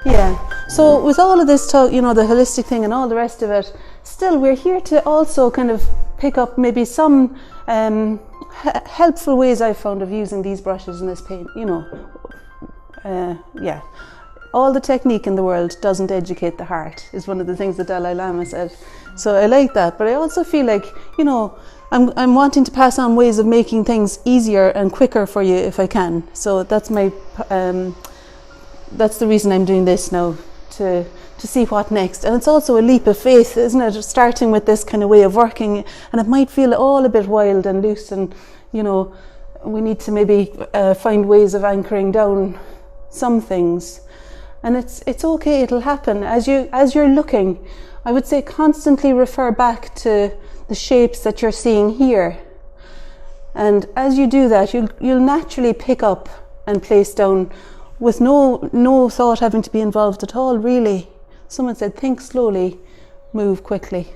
Yeah. So with all of this talk, you know, the holistic thing and all the rest of it, still we're here to also kind of pick up maybe some helpful ways I've found of using these brushes and this paint, you know. Yeah. All the technique in the world doesn't educate the heart, is one of the things the Dalai Lama said. So I like that, but I also feel like, you know, I'm wanting to pass on ways of making things easier and quicker for you if I can. So that's my that's the reason I'm doing this now, to see what next. And it's also a leap of faith, isn't it? Starting with this kind of way of working, and it might feel all a bit wild and loose, and you know, we need to maybe find ways of anchoring down some things. And it's okay, it'll happen. As you're looking, I would say constantly refer back to the shapes that you're seeing here. And as you do that, you'll naturally pick up and place down with no thought having to be involved at all, really. Someone said, think slowly, move quickly,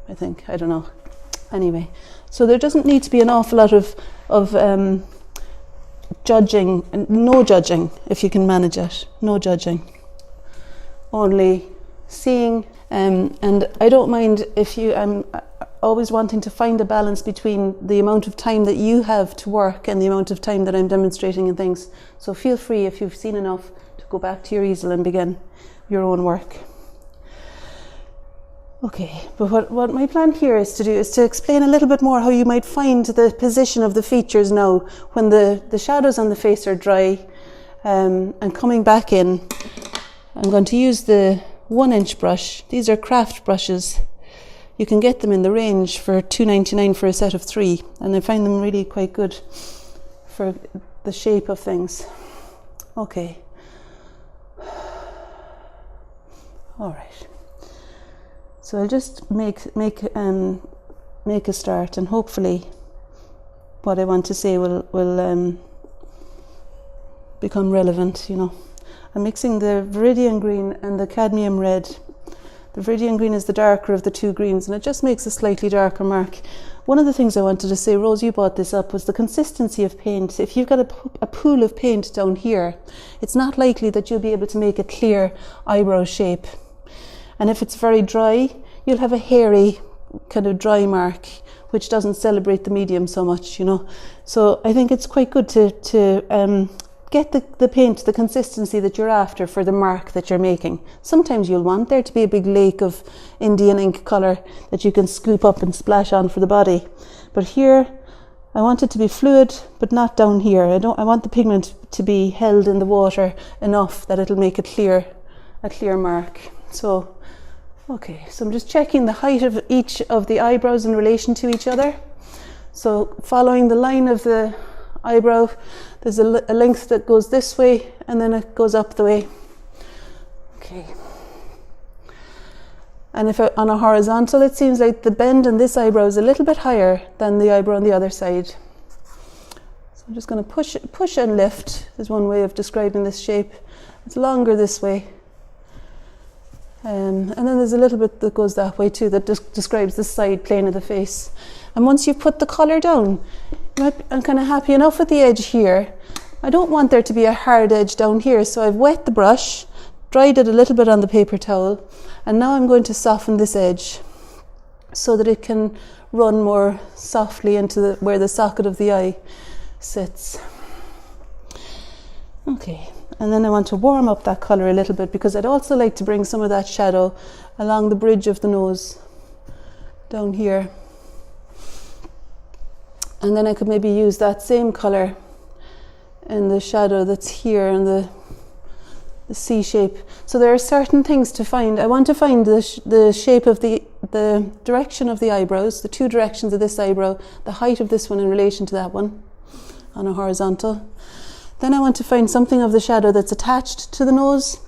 I think. I don't know. Anyway, so there doesn't need to be an awful lot of judging, no judging, if you can manage it. No judging. Only seeing, and I don't mind if I'm always wanting to find a balance between the amount of time that you have to work and the amount of time that I'm demonstrating and things. So feel free, if you've seen enough, to go back to your easel and begin your own work. Okay, but what my plan here is to do is to explain a little bit more how you might find the position of the features now when the shadows on the face are dry, and coming back in. I'm going to use the 1-inch brush. These are craft brushes. You can get them in the range for $2.99 for a set of 3, and I find them really quite good for the shape of things. Okay. All right. So I'll just make a start, and hopefully what I want to say will become relevant, you know. I'm mixing the Viridian green and the cadmium red. The Viridian green is the darker of the two greens, and it just makes a slightly darker mark. One of the things I wanted to say, Rose, you brought this up, was the consistency of paint. If you've got a pool of paint down here, it's not likely that you'll be able to make a clear eyebrow shape. And if it's very dry, you'll have a hairy kind of dry mark, which doesn't celebrate the medium so much, you know. So I think it's quite good to get the paint, the consistency that you're after for the mark that you're making. Sometimes you'll want there to be a big lake of Indian ink colour that you can scoop up and splash on for the body. But here, I want it to be fluid, but not down here. I want the pigment to be held in the water enough that it'll make a clear mark. So, okay, so I'm just checking the height of each of the eyebrows in relation to each other. So following the line of the eyebrow, there's a length that goes this way, and then it goes up the way. Okay. And if on a horizontal, it seems like the bend in this eyebrow is a little bit higher than the eyebrow on the other side. So I'm just going to push and lift is one way of describing this shape. It's longer this way. And then there's a little bit that goes that way too, that describes the side plane of the face. And once you've put the colour down, I'm kind of happy enough with the edge here. I don't want there to be a hard edge down here, so I've wet the brush, dried it a little bit on the paper towel, and now I'm going to soften this edge so that it can run more softly into where the socket of the eye sits. Okay, and then I want to warm up that colour a little bit, because I'd also like to bring some of that shadow along the bridge of the nose down here. And then I could maybe use that same colour in the shadow that's here in the C shape. So there are certain things to find. I want to find the shape of the direction of the eyebrows, the two directions of this eyebrow, the height of this one in relation to that one on a horizontal. Then I want to find something of the shadow that's attached to the nose,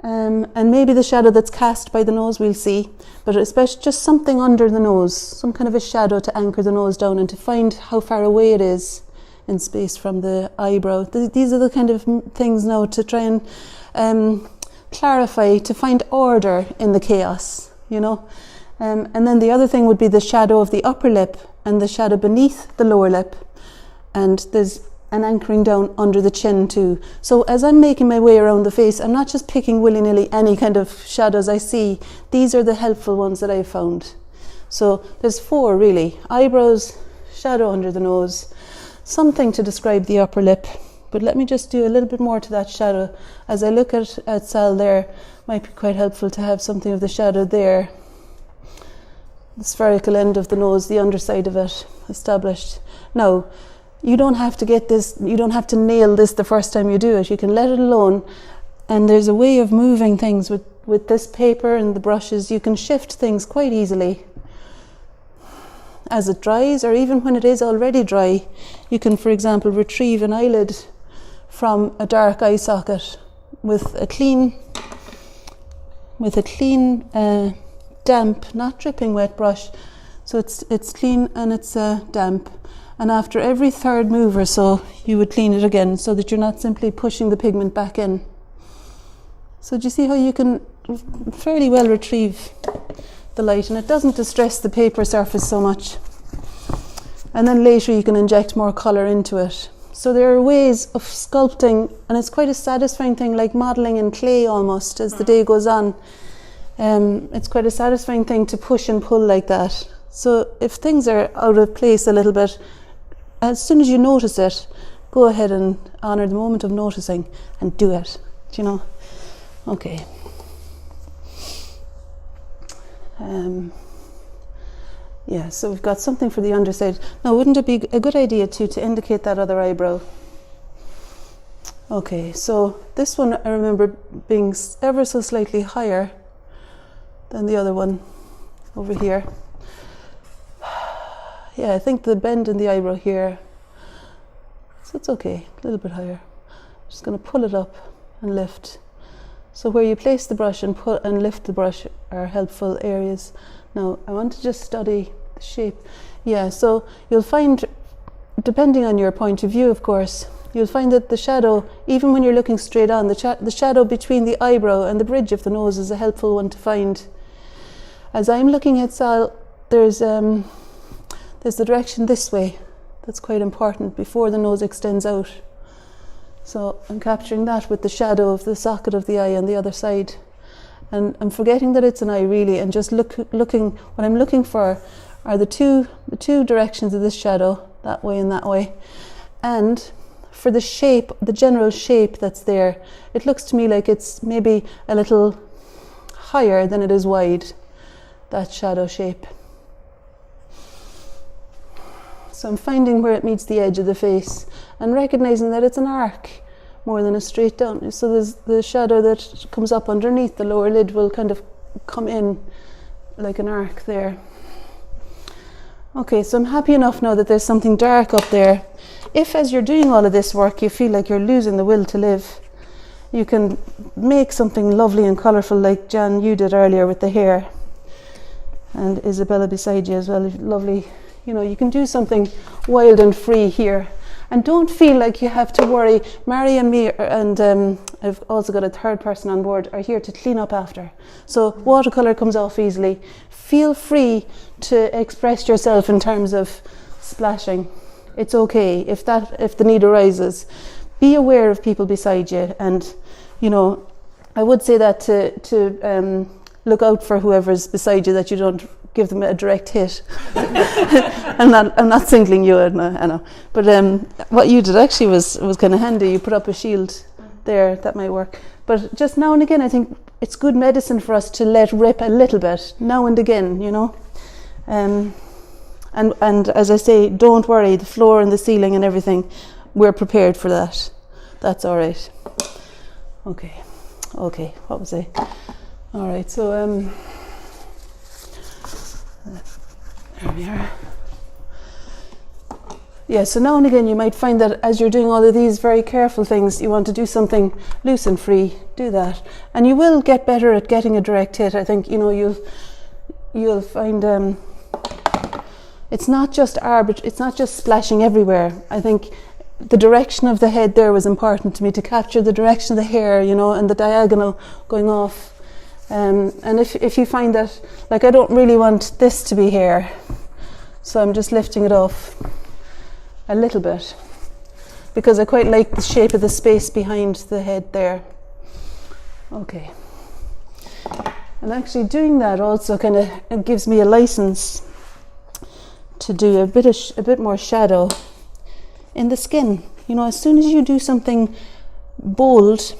and maybe the shadow that's cast by the nose, we'll see, but especially just something under the nose, some kind of a shadow to anchor the nose down and to find how far away it is in space from the eyebrow. These are the kind of things now to try and clarify, to find order in the chaos, you know. And then the other thing would be the shadow of the upper lip and the shadow beneath the lower lip. And there's and anchoring down under the chin too. So as I'm making my way around the face, I'm not just picking willy-nilly any kind of shadows I see. These are the helpful ones that I've found. So there's 4 really. Eyebrows, shadow under the nose, something to describe the upper lip. But let me just do a little bit more to that shadow. As I look at Sall there, might be quite helpful to have something of the shadow there. The spherical end of the nose, the underside of it established. Now, you don't have to get this, you don't have to nail this the first time you do it. You can let it alone, and there's a way of moving things with this paper and the brushes. You can shift things quite easily. As it dries, or even when it is already dry, you can, for example, retrieve an eyelid from a dark eye socket with a clean, damp, not dripping wet brush. So it's clean and it's damp. And after every third move or so, you would clean it again, so that you're not simply pushing the pigment back in. So do you see how you can fairly well retrieve the light, and it doesn't distress the paper surface so much. And then later you can inject more colour into it. So there are ways of sculpting, and it's quite a satisfying thing, like modelling in clay almost as the day goes on. It's quite a satisfying thing to push and pull like that. So if things are out of place a little bit, as soon as you notice it, go ahead and honour the moment of noticing and do it, do you know? Okay. Yeah, so we've got something for the underside. Now, wouldn't it be a good idea too to indicate that other eyebrow? Okay, so this one I remember being ever so slightly higher than the other one over here. Yeah, I think the bend in the eyebrow here, so it's okay, a little bit higher. I'm just going to pull it up and lift. So where you place the brush and pull and lift the brush are helpful areas. Now I want to just study the shape. Yeah, so you'll find, depending on your point of view of course, you'll find that the shadow, even when you're looking straight on, the shadow between the eyebrow and the bridge of the nose is a helpful one to find. As I'm looking at Sall, there's the direction this way that's quite important before the nose extends out. So I'm capturing that with the shadow of the socket of the eye on the other side. And I'm forgetting that it's an eye really, and just looking, what I'm looking for are the two directions of this shadow, that way and that way. And for the shape, the general shape that's there, it looks to me like it's maybe a little higher than it is wide, that shadow shape. So I'm finding where it meets the edge of the face and recognizing that it's an arc more than a straight down. So there's the shadow that comes up underneath the lower lid will kind of come in like an arc there. Okay, so I'm happy enough now that there's something dark up there. If as you're doing all of this work you feel like you're losing the will to live, you can make something lovely and colourful like Jan, you did earlier with the hair, and Isabella beside you as well, lovely. You know, you can do something wild and free here. And don't feel like you have to worry. Mary and me, and I've also got a third person on board, are here to clean up after. So watercolour comes off easily. Feel free to express yourself in terms of splashing. It's okay if the need arises. Be aware of people beside you, and you know, I would say that to look out for whoever's beside you, that you don't give them a direct hit. I'm not singling you, I know. But what you did actually was kind of handy. You put up a shield there, that might work. But just now and again, I think it's good medicine for us to let rip a little bit, now and again, you know. And as I say, don't worry, the floor and the ceiling and everything, we're prepared for that. That's all right. Okay, what was I? All right, so there we are. Yeah, so now and again you might find that as you're doing all of these very careful things, you want to do something loose and free, do that. And you will get better at getting a direct hit. I think, you know, you'll find it's not just it's not just splashing everywhere. I think the direction of the head there was important to me, to capture the direction of the hair, you know, and the diagonal going off. And if you find that, like, I don't really want this to be hair, so I'm just lifting it off a little bit. because I quite like the shape of the space behind the head there. Okay. And actually doing that also kind of gives me a license to do a bit more shadow in the skin. You know, as soon as you do something bold,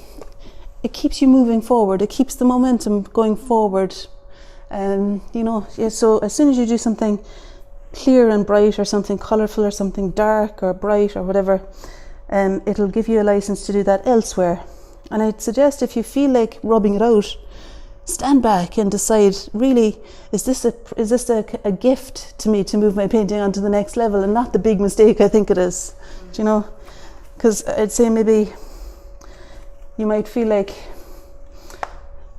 it keeps you moving forward. It keeps the momentum going forward. You know, so as soon as you do something clear and bright, or something colourful, or something dark or bright or whatever, it'll give you a license to do that elsewhere. And I'd suggest, if you feel like rubbing it out, stand back and decide, really, is this a gift to me to move my painting on to the next level, and not the big mistake I think it is. Do you know? Because I'd say maybe you might feel like,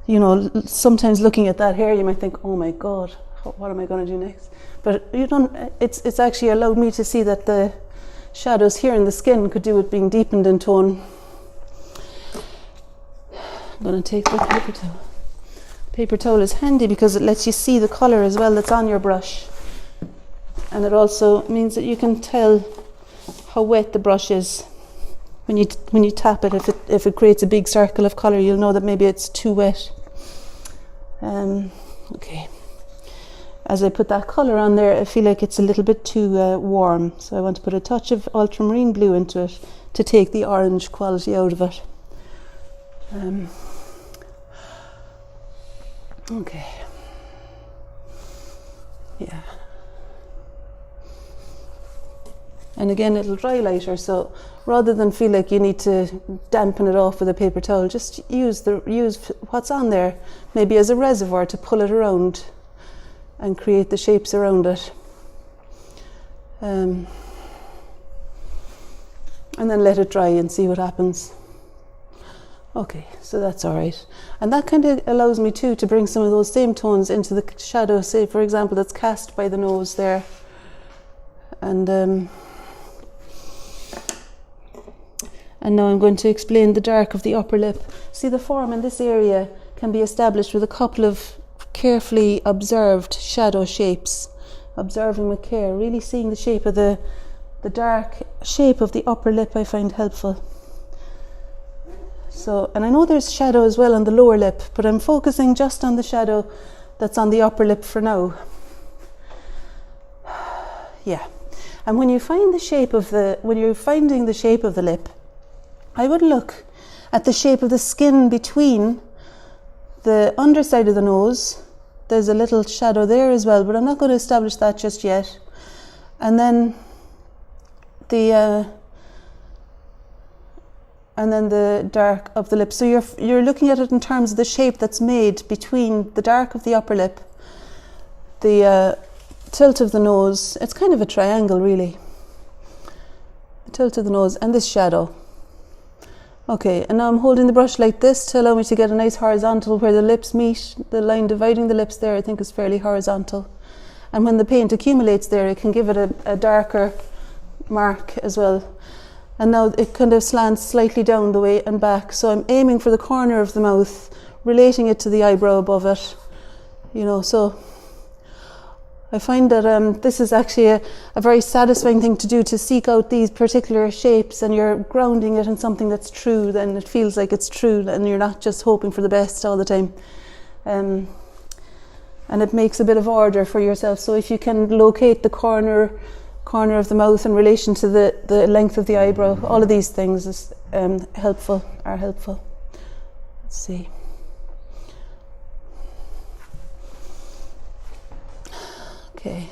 you know, sometimes looking at that hair you might think, oh my God, what am I going to do next? But you don't. It's actually allowed me to see that the shadows here in the skin could do with being deepened in tone. I'm going to take the paper towel. Paper towel is handy because it lets you see the colour as well that's on your brush, and it also means that you can tell how wet the brush is. When you tap it, if it creates a big circle of colour, you'll know that maybe it's too wet. Okay. As I put that colour on there, I feel like it's a little bit too warm, so I want to put a touch of ultramarine blue into it to take the orange quality out of it. Okay. Yeah. And again, it'll dry lighter, so rather than feel like you need to dampen it off with a paper towel, just use what's on there maybe as a reservoir to pull it around and create the shapes around it. And then let it dry and see what happens. Okay, so that's all right. And that kind of allows me too to bring some of those same tones into the shadow, say for example that's cast by the nose there. And now I'm going to explain the dark of the upper lip. See, the form in this area can be established with a couple of carefully observed shadow shapes. Observing with care, really seeing the shape of the dark shape of the upper lip I find helpful. So, and I know there's shadow as well on the lower lip, but I'm focusing just on the shadow that's on the upper lip for now. Yeah. And when you find the shape of when you're finding the shape of the lip, I would look at the shape of the skin between the underside of the nose. There's a little shadow there as well, but I'm not going to establish that just yet. And then the dark of the lip. So you're looking at it in terms of the shape that's made between the dark of the upper lip, the tilt of the nose. It's kind of a triangle, really. The tilt of the nose and this shadow. Okay, and now I'm holding the brush like this to allow me to get a nice horizontal where the lips meet. The line dividing the lips there I think is fairly horizontal. And when the paint accumulates there, it can give it a darker mark as well. And now it kind of slants slightly down the way and back. So I'm aiming for the corner of the mouth, relating it to the eyebrow above it. You know, so I find that this is actually a very satisfying thing to do, to seek out these particular shapes, and you're grounding it in something that's true, then it feels like it's true and you're not just hoping for the best all the time. And it makes a bit of order for yourself. So if you can locate the corner of the mouth in relation to the length of the eyebrow, all of these things is helpful. Let's see. Okay,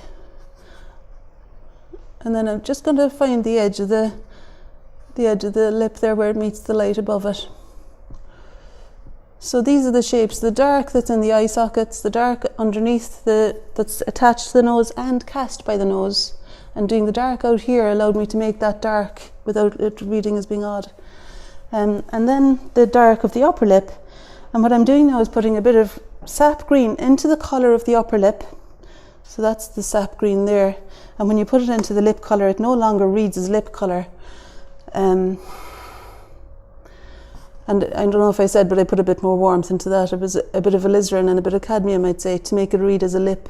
and then I'm just going to find the edge of the lip there where it meets the light above it. So these are the shapes: the dark that's in the eye sockets, the dark underneath that's attached to the nose and cast by the nose. And doing the dark out here allowed me to make that dark without it reading as being odd. And then the dark of the upper lip. And what I'm doing now is putting a bit of sap green into the colour of the upper lip. So that's the sap green there. And when you put it into the lip colour, it no longer reads as lip colour. And I don't know if I said, but I put a bit more warmth into that. It was a bit of alizarin and a bit of cadmium, I'd say, to make it read as a lip.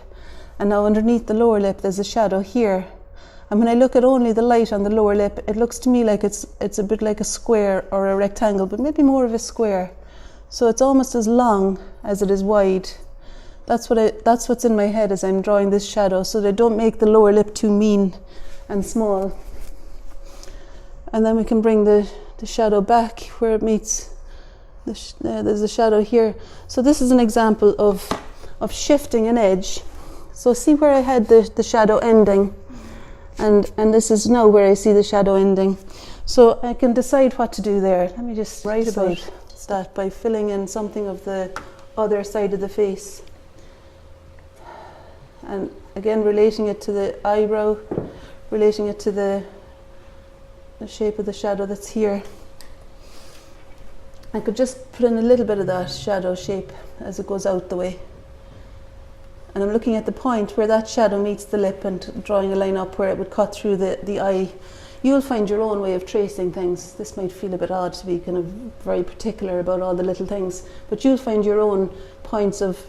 And now underneath the lower lip, there's a shadow here. And when I look at only the light on the lower lip, it looks to me like it's a bit like a square or a rectangle, but maybe more of a square. So it's almost as long as it is wide. That's what's in my head as I'm drawing this shadow, so that I don't make the lower lip too mean and small. And then we can bring the shadow back where it meets. There's a shadow here. So this is an example of shifting an edge. So see where I had the shadow ending, and this is now where I see the shadow ending. So I can decide what to do there. Let me just write about that by filling in something of the other side of the face. And again, relating it to the eyebrow, relating it to the shape of the shadow that's here. I could just put in a little bit of that shadow shape as it goes out the way. And I'm looking at the point where that shadow meets the lip and drawing a line up where it would cut through the eye. You'll find your own way of tracing things. This might feel a bit odd to be kind of very particular about all the little things, but you'll find your own points of,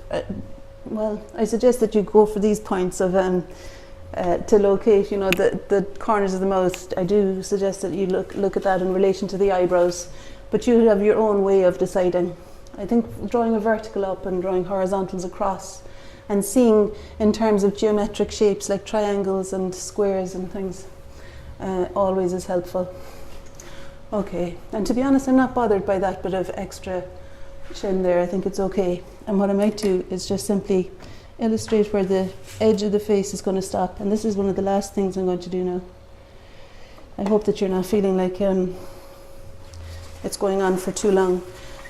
well, I suggest that you go for these points of to locate, you know, the corners of the mouth. I do suggest that you look at that in relation to the eyebrows, but you have your own way of deciding. I think drawing a vertical up and drawing horizontals across and seeing in terms of geometric shapes like triangles and squares and things always is helpful. Okay, and to be honest, I'm not bothered by that bit of extra chin there. I think it's okay. And what I might do is just simply illustrate where the edge of the face is going to stop. And this is one of the last things I'm going to do now. I hope that you're not feeling like it's going on for too long.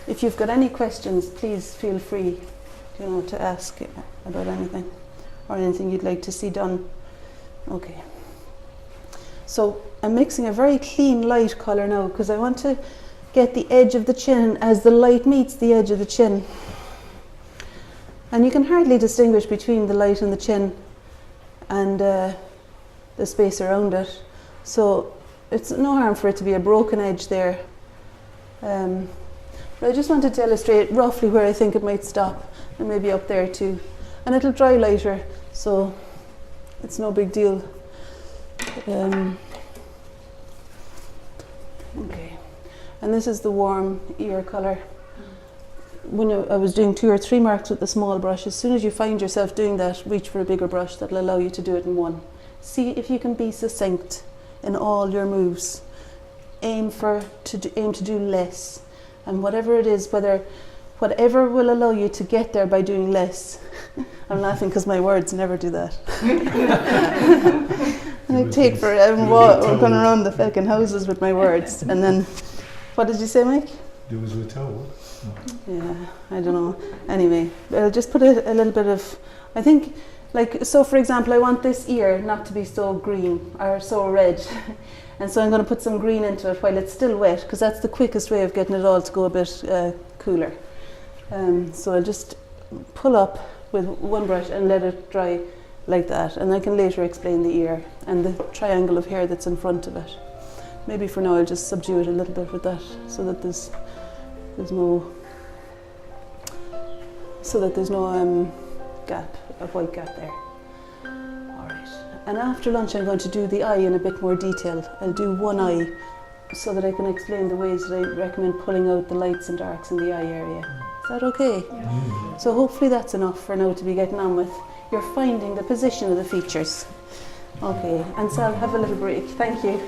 If you've got any questions, please feel free, you know, to ask about anything or anything you'd like to see done. Okay. So I'm mixing a very clean light colour now because I want to get the edge of the chin as the light meets the edge of the chin. And you can hardly distinguish between the light and the chin and the space around it. So it's no harm for it to be a broken edge there. But I just wanted to illustrate roughly where I think it might stop, and maybe up there too. And it'll dry lighter, so it's no big deal. Okay, and this is the warm ear colour. When I was doing 2 or 3 marks with the small brush, as soon as you find yourself doing that, reach for a bigger brush that'll allow you to do it in one. See if you can be succinct in all your moves. Aim to do less, and whatever it is, whatever will allow you to get there by doing less. I'm laughing because my words never do that. And I take forever. We're going around the fucking houses with my words, and then, what did you say, Mike? Do as we're told. Yeah, I don't know. Anyway, I'll just put a little bit of, I think, like, so for example, I want this ear not to be so green or so red. And so I'm going to put some green into it while it's still wet, because that's the quickest way of getting it all to go a bit cooler. So I'll just pull up with one brush and let it dry like that. And I can later explain the ear and the triangle of hair that's in front of it. Maybe for now I'll just subdue it a little bit with that, so that there's no gap, a white gap there. Alright, and after lunch I'm going to do the eye in a bit more detail. I'll do one eye so that I can explain the ways that I recommend pulling out the lights and darks in the eye area. Is that okay? Yeah. So hopefully that's enough for now to be getting on with. You're finding the position of the features. Okay, and Sall, have a little break. Thank you.